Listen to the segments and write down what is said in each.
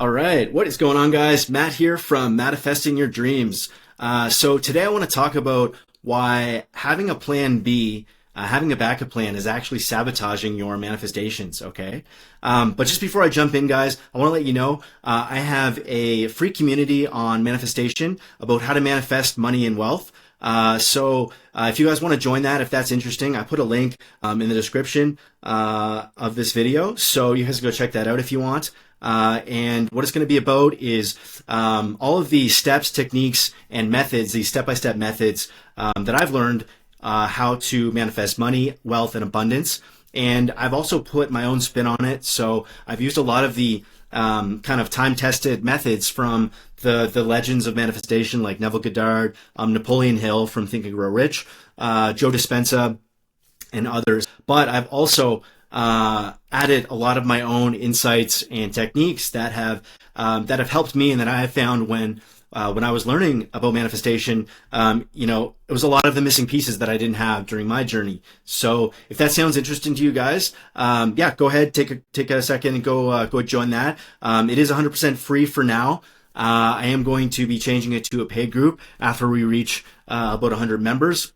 All right, what is going on, guys? Matt here from Manifesting Your Dreams. So today I want to talk about why having a plan B, having a backup plan is actually sabotaging your manifestations, okay? But just before I jump in, guys, I want to let you know I have a free community on manifestation about how to manifest money and wealth. So if you guys want to join that, if that's interesting, I put a link in the description of this video, so you guys go check that out if you want. And what it's going to be about is all of the steps, techniques, and methods, these step-by-step methods that I've learned how to manifest money, wealth, and abundance. And I've also put my own spin on it. So I've used a lot of the kind of time-tested methods from the legends of manifestation, like Neville Goddard, Napoleon Hill from Think and Grow Rich, Joe Dispenza, and others. But I've also added a lot of my own insights and techniques that have helped me, and that I have found when I was learning about manifestation, it was a lot of the missing pieces that I didn't have during my journey. So if that sounds interesting to you guys, go ahead, take a second and go join that. It is 100% free for now. I am going to be changing it to a paid group after we reach about 100 members.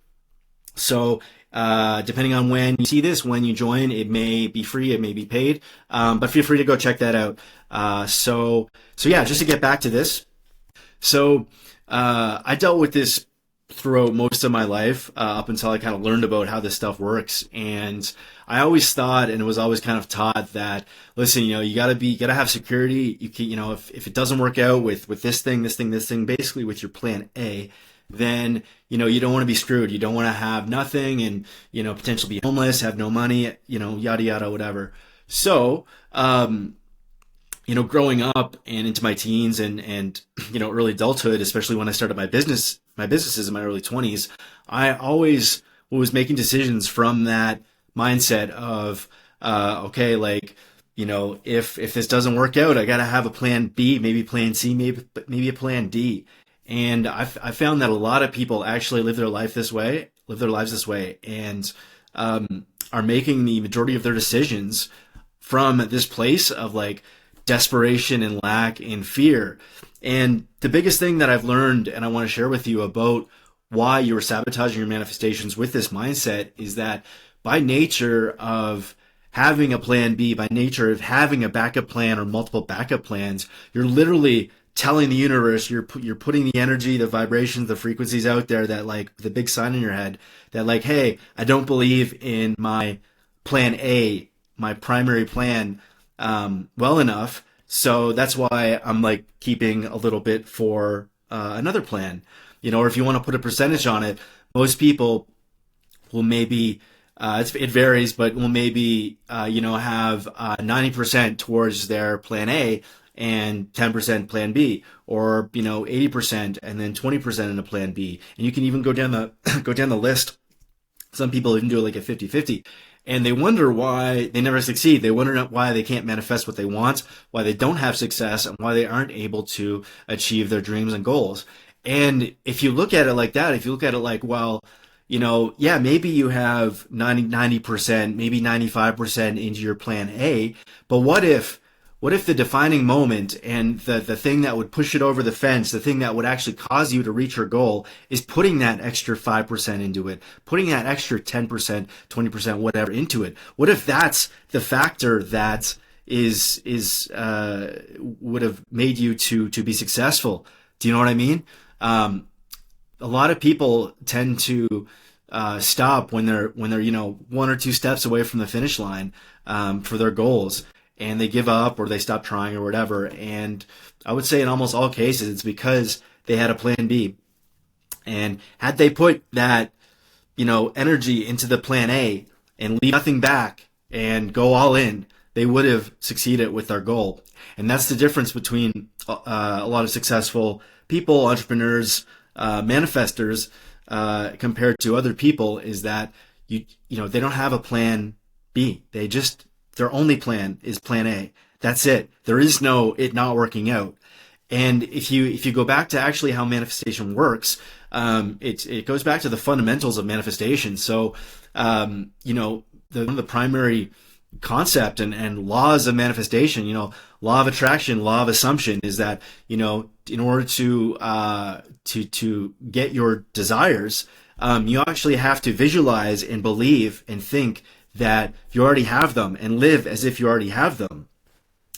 So depending on when you see this, when you join, it may be free, it may be paid, but feel free to go check that out. So yeah, just to get back to this. So I dealt with this throughout most of my life up until I kind of learned about how this stuff works. And I always thought, and it was always kind of taught, that listen, you gotta have security. You can, if it doesn't work out with this thing, basically with your plan A, then you don't want to be screwed. You don't want to have nothing and potentially be homeless, have no money, yada yada, whatever. So growing up and into my teens and early adulthood, especially when I started my businesses in my early 20s, I always was making decisions from that mindset of if this doesn't work out, I gotta have a plan B, maybe plan C, maybe a plan D. And I found that a lot of people actually live their lives this way, and are making the majority of their decisions from this place of like desperation and lack and fear. And the biggest thing that I've learned, and I want to share with you about why you're sabotaging your manifestations with this mindset, is that by nature of having a plan B, by nature of having a backup plan or multiple backup plans, you're literally telling the universe, you're putting the energy, the vibrations, the frequencies out there, that like the big sign in your head that like, hey, I don't believe in my plan A, my primary plan, well enough. So that's why I'm like keeping a little bit for another plan, or if you want to put a percentage on it, most people will maybe, it varies, but will maybe, have 90% towards their plan A and 10% plan B, or 80% and then 20% in a plan B. And you can even go down the list. Some people even do it like a 50-50, and they wonder why they never succeed. They wonder why they can't manifest what they want, why they don't have success, and why they aren't able to achieve their dreams and goals. And if you look at it like that, if you look at it like, well, maybe you have 90%, maybe 95% into your plan A, but what if the defining moment and the thing that would push it over the fence, the thing that would actually cause you to reach your goal, is putting that extra 5% into it, putting that extra 10%, 20%, whatever into it? What if that's the factor that would have made you to be successful? Do you know what I mean? A lot of people tend to stop when they're one or two steps away from the finish line for their goals, and they give up or they stop trying or whatever. And I would say in almost all cases, it's because they had a plan B. And had they put that, energy into the plan A and leave nothing back and go all in, they would have succeeded with their goal. And that's the difference between a lot of successful people, entrepreneurs, manifestors, compared to other people, is that they don't have a plan B. Their only plan is plan A. That's it. There is no it not working out. And if you go back to actually how manifestation works, it goes back to the fundamentals of manifestation. So, one of the primary concept and laws of manifestation, law of attraction, law of assumption is that, in order to get your desires, you actually have to visualize and believe and think that you already have them and live as if you already have them.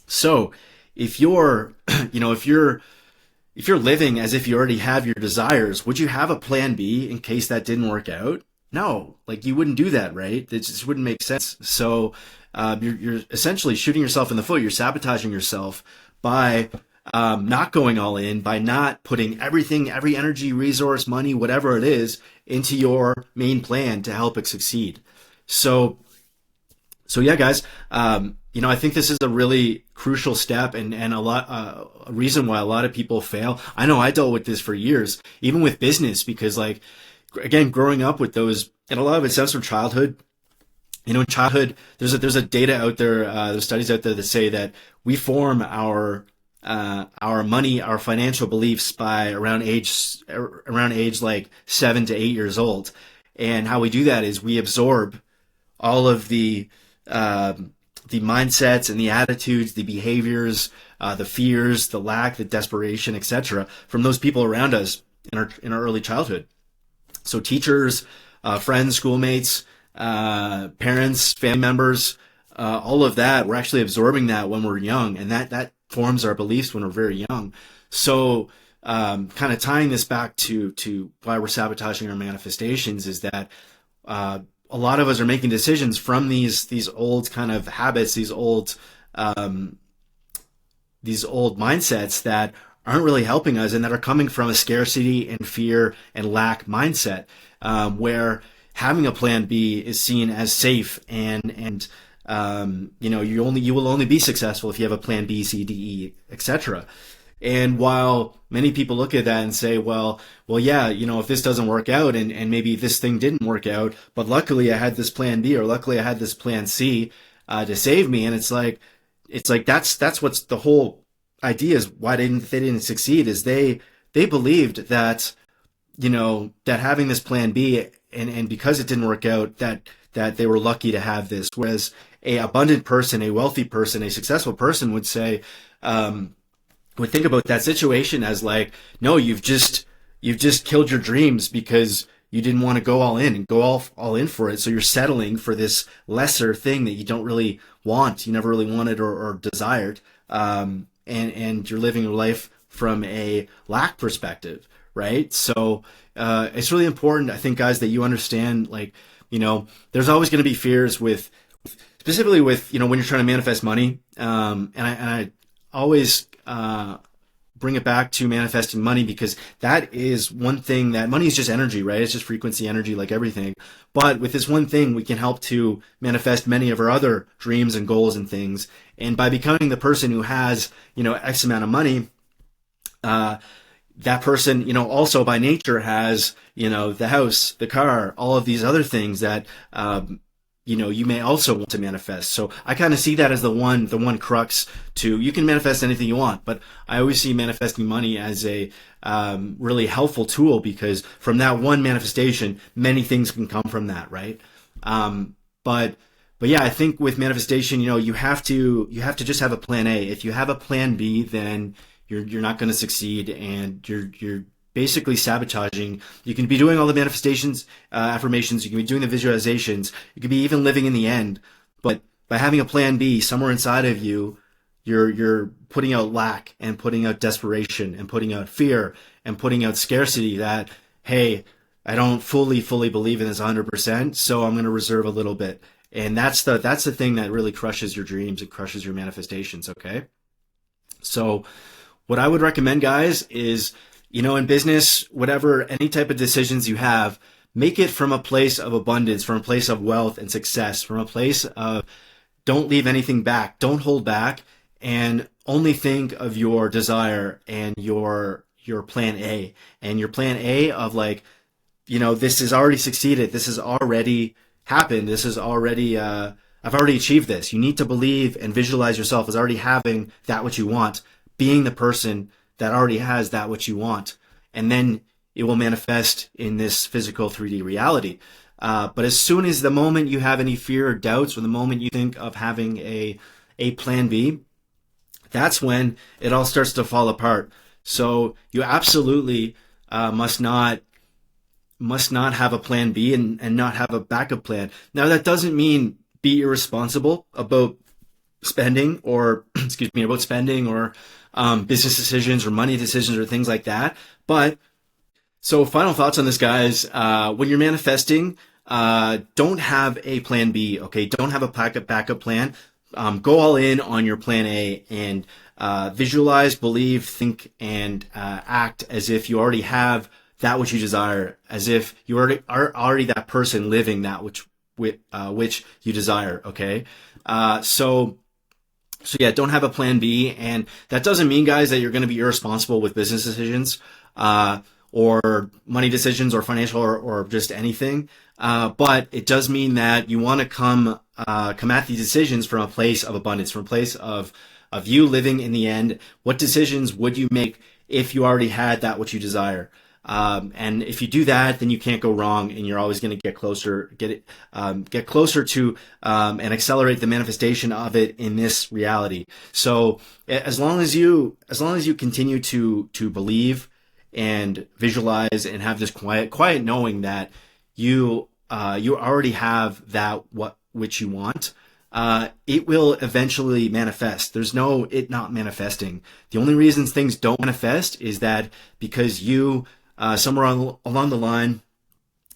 So if you're, if you're living as if you already have your desires, would you have a plan B in case that didn't work out? No, like you wouldn't do that, right? It just wouldn't make sense. So you're essentially shooting yourself in the foot. You're sabotaging yourself by not going all in, by not putting everything, every energy, resource, money, whatever it is, into your main plan to help it succeed. So yeah, guys, I think this is a really crucial step and a reason why a lot of people fail. I know I dealt with this for years, even with business, because like, again, growing up with those, and a lot of it stems from childhood. In childhood, there's a data out there, there's studies out there that say that we form our money, our financial beliefs by around age like 7 to 8 years old. And how we do that is we absorb all of the mindsets and the attitudes, the behaviors, the fears, the lack, the desperation, etc., from those people around us in our early childhood. So teachers, friends, schoolmates, parents, family members, all of that, we're actually absorbing that when we're young, and that forms our beliefs when we're very young. So kind of tying this back to why we're sabotaging our manifestations is that a lot of us are making decisions from these old kind of habits, these old mindsets that aren't really helping us and that are coming from a scarcity and fear and lack mindset, where having a plan B is seen as safe and you will only be successful if you have a plan B, C, D, E, etc. And while many people look at that and say, well, yeah, if this doesn't work out and maybe this thing didn't work out, but luckily I had this plan B or luckily I had this plan C to save me. And it's like that's what's the whole idea is why they didn't succeed is they believed that, that having this plan B and because it didn't work out, that they were lucky to have this. Whereas a abundant person, a wealthy person, a successful person would say, would think about that situation as like, no, you've just killed your dreams because you didn't want to go all in and go all in for it. So you're settling for this lesser thing that you don't really want, you never really wanted or desired. And you're living your life from a lack perspective, right? So it's really important, I think, guys, that you understand, like, there's always going to be fears specifically with, when you're trying to manifest money. And I always bring it back to manifesting money because that is one thing that money is just energy, right? It's just frequency energy like everything. But with this one thing, we can help to manifest many of our other dreams and goals and things. And by becoming the person who has, X amount of money, that person, also by nature has, the house, the car, all of these other things that, you may also want to manifest. So I kind of see that as the one crux to, you can manifest anything you want, but I always see manifesting money as a really helpful tool because from that one manifestation, many things can come from that, right? But yeah, I think with manifestation, you have to just have a plan A. If you have a plan B, then you're not going to succeed, and you're basically sabotaging. You can be doing all the manifestations, affirmations, you can be doing the visualizations, you could be even living in the end, but by having a plan B somewhere inside of you, you're putting out lack and putting out desperation and putting out fear and putting out scarcity that, hey, I don't fully believe in this 100%, so I'm going to reserve a little bit. And that's the thing that really crushes your dreams and crushes your manifestations, okay? So what I would recommend, guys, is, in business, whatever, any type of decisions you have, make it from a place of abundance, from a place of wealth and success, from a place of don't leave anything back, don't hold back, and only think of your desire and your plan A. And your plan A of like, this has already succeeded, this has already happened, this is already, I've already achieved this. You need to believe and visualize yourself as already having that which you want, being the person that already has that which you want, and then it will manifest in this physical 3D reality. But as soon as the moment you have any fear or doubts, or the moment you think of having a plan B, that's when it all starts to fall apart. So you absolutely must not have a plan B, and not have a backup plan. Now that doesn't mean be irresponsible about spending, or excuse me, about spending, or business decisions or money decisions or things like that. But so final thoughts on this, guys. When you're manifesting, don't have a plan B. Okay, don't have a backup plan. Go all in on your plan A, and visualize, believe, think, and act as if you already have that which you desire, as if you are already that person living that which you desire. Okay, so yeah, don't have a plan B, and that doesn't mean, guys, that you're going to be irresponsible with business decisions, or money decisions, or financial, or just anything. But it does mean that you want to come at these decisions from a place of abundance, from a place of you living in the end. What decisions would you make if you already had that which you desire? And if you do that, then you can't go wrong, and you're always going to get closer to and accelerate the manifestation of it in this reality. So as long as you continue to believe and visualize and have this quiet knowing that you already have that which you want, it will eventually manifest. There's no it not manifesting. The only reasons things don't manifest is that because you somewhere along the line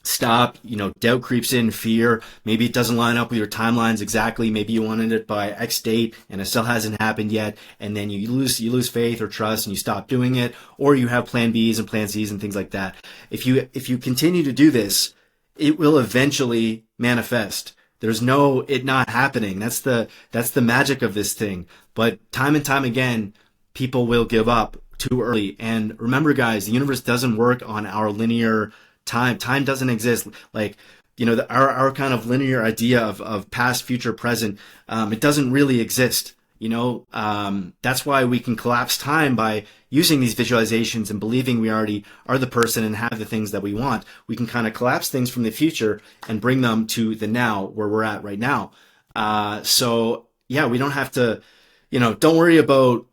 stop, doubt creeps in, fear, maybe it doesn't line up with your timelines exactly, maybe you wanted it by X date and it still hasn't happened yet, and then you lose faith or trust and you stop doing it, or you have plan B's and plan C's and things like that. If you continue to do this, it will eventually manifest. There's no it not happening. That's the magic of this thing. But time and time again, people will give up too early. And remember, guys, the universe doesn't work on our linear time. Time doesn't exist. Like, our kind of linear idea of past, future, present, it doesn't really exist. That's why we can collapse time by using these visualizations and believing we already are the person and have the things that we want. We can kind of collapse things from the future and bring them to the now, where we're at right now. So yeah, we don't have to, don't worry about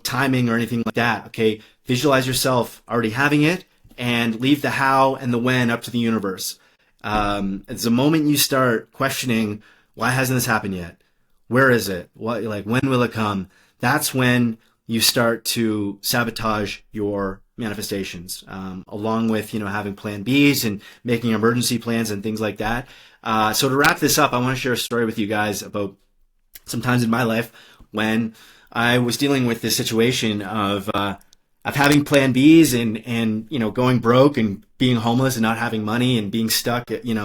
timing or anything like that. Okay. Visualize yourself already having it, and leave the how and the when up to the universe. It's the moment you start questioning, why hasn't this happened yet? Where is it? When will it come? That's when you start to sabotage your manifestations, along with, having plan Bs and making emergency plans and things like that. So to wrap this up, I want to share a story with you guys about some times in my life when I was dealing with this situation of having plan Bs and going broke and being homeless and not having money and being stuck, in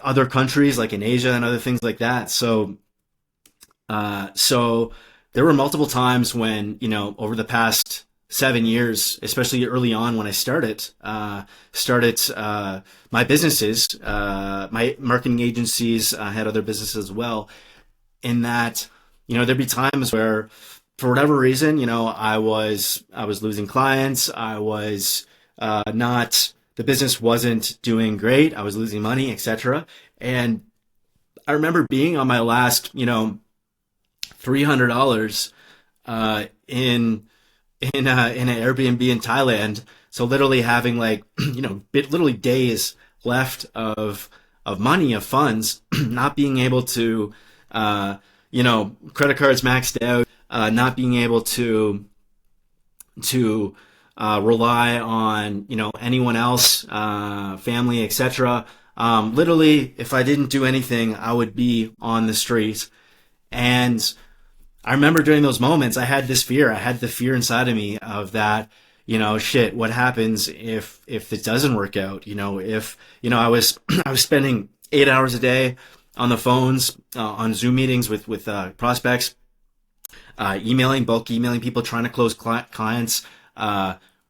other countries, like in Asia and other things like that. So there were multiple times when, over the past 7 years, especially early on when I started my businesses, my marketing agencies, had other businesses as well, in that, there'd be times where, for whatever reason, I was losing clients. I was the business wasn't doing great. I was losing money, etc. And I remember being on my last, $300 in an Airbnb in Thailand. So literally having literally days left of money, of funds, not being able to, credit cards maxed out, not being able to rely on, anyone else, family, etc. Literally, if I didn't do anything, I would be on the street. And I remember during those moments, I had this fear. I had the fear inside of me of that, shit, what happens if this doesn't work out? If, I was spending 8 hours a day on the phones, on Zoom meetings with prospects, bulk emailing people, trying to close clients,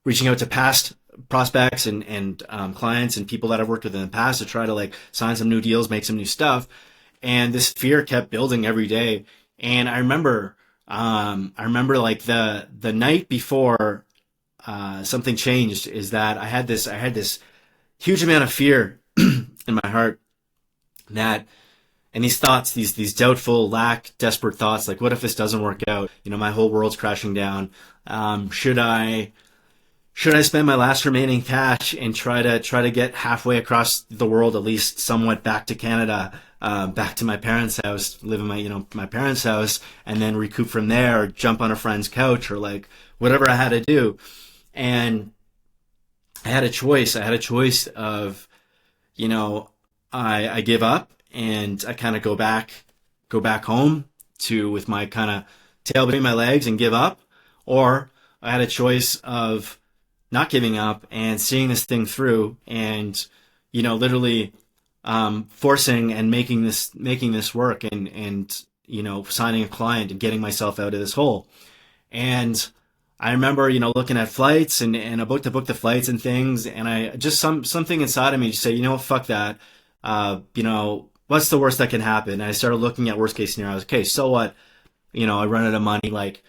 reaching out to past prospects and clients and people that I've worked with in the past to try to sign some new deals, make some new stuff. And this fear kept building every day. And I remember the night before something changed is that I had this huge amount of fear in my heart that, and these thoughts, these doubtful, desperate thoughts, like, what if this doesn't work out? My whole world's crashing down. Should I spend my last remaining cash and try to get halfway across the world, at least somewhat back to Canada, back to my parents' house, live in my parents' house, and then recoup from there, or jump on a friend's couch, or like whatever I had to do. And I had a choice. I had a choice of, I give up and I kind of go back home with my kind of tail between my legs and give up, or I had a choice of not giving up and seeing this thing through, and literally forcing and making this work, and signing a client and getting myself out of this hole. And I remember looking at flights and about to book the flights and things, and I just something inside of me just say, fuck that. What's the worst that can happen? And I started looking at worst case scenarios. Okay, so what? I run out of money, like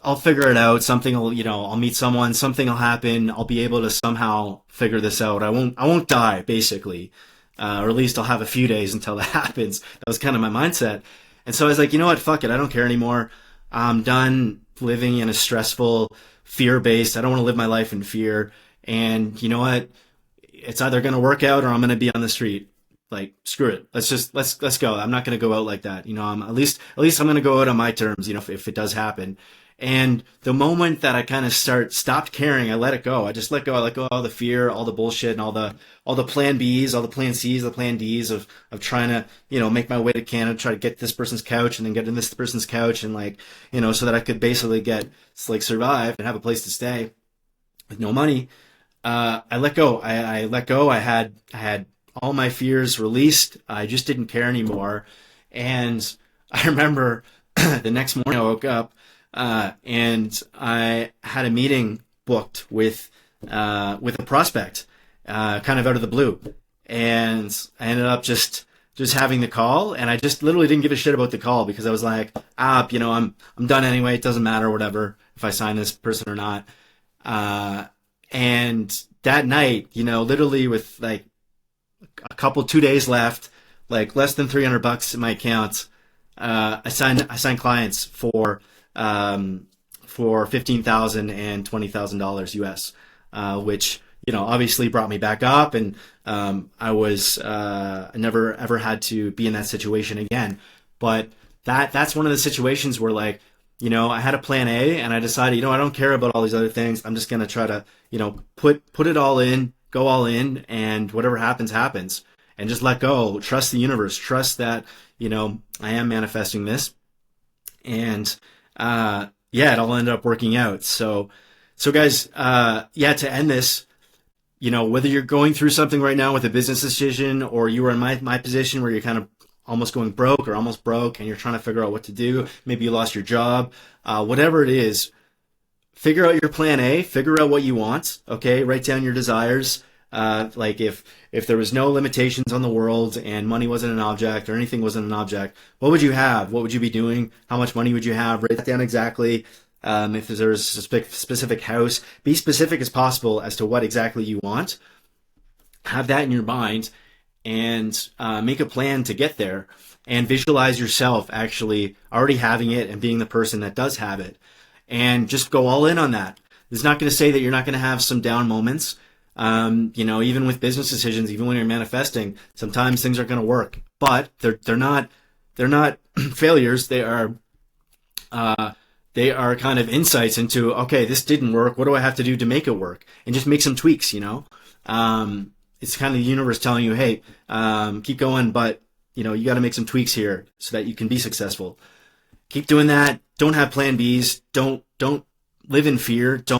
I'll figure it out. Something will, I'll meet someone, something will happen. I'll be able to somehow figure this out. I won't die, basically. Or at least I'll have a few days until that happens. That was kind of my mindset. And so I was like, you know what? Fuck it. I don't care anymore. I'm done living in a stressful, fear-based. I don't want to live my life in fear. And you know what? It's either going to work out or I'm going to be on the street. Like, screw it. Let's go. I'm not going to go out like that. I'm at least I'm going to go out on my terms, if it does happen. And the moment that I kind of stopped caring, I let it go. I just let go. I let go of all the fear, all the bullshit, and all the plan Bs, all the plan Cs, the plan Ds of trying to, make my way to Canada, try to get this person's couch and then get in this person's couch, and so that I could basically survive and have a place to stay with no money. I let go. I let go. I had all my fears released. I just didn't care anymore. And I remember the next morning I woke up, and I had a meeting booked with a prospect, kind of out of the blue. And I ended up just having the call, and I just literally didn't give a shit about the call, because I was like, I'm done anyway. It doesn't matter, whatever, if I sign this person or not. And that night, literally with like a couple, 2 days left, like less than $300 in my account, I signed clients for $15,000 and $20,000 US, which, obviously brought me back up, and I was never ever had to be in that situation again. But that's one of the situations where, like, I had a plan A, and I decided, I don't care about all these other things. I'm just gonna try to, put it all in, go all in, and whatever happens, happens, and just let go. Trust the universe. Trust that, I am manifesting this, and it all ended up working out. So guys, to end this, whether you're going through something right now with a business decision, or you are in my position where you're kind of almost going broke or almost broke, and you're trying to figure out what to do, maybe you lost your job, whatever it is, figure out your plan A, figure out what you want, okay? Write down your desires. Like if there was no limitations on the world and money wasn't an object, or anything wasn't an object, what would you have? What would you be doing? How much money would you have? Write that down exactly. If there's a specific house, be specific as possible as to what exactly you want. Have that in your mind, and make a plan to get there, and visualize yourself actually already having it and being the person that does have it, and just go all in on that. It's not going to say that you're not going to have some down moments. Even with business decisions, even when you're manifesting, sometimes things aren't going to work, but they're not failures. They are kind of insights into, okay, this didn't work. What do I have to do to make it work? And just make some tweaks. It's kind of the universe telling you, hey, keep going, but you got to make some tweaks here so that you can be successful. Keep doing that. Don't have plan Bs. Don't live in fear. Don't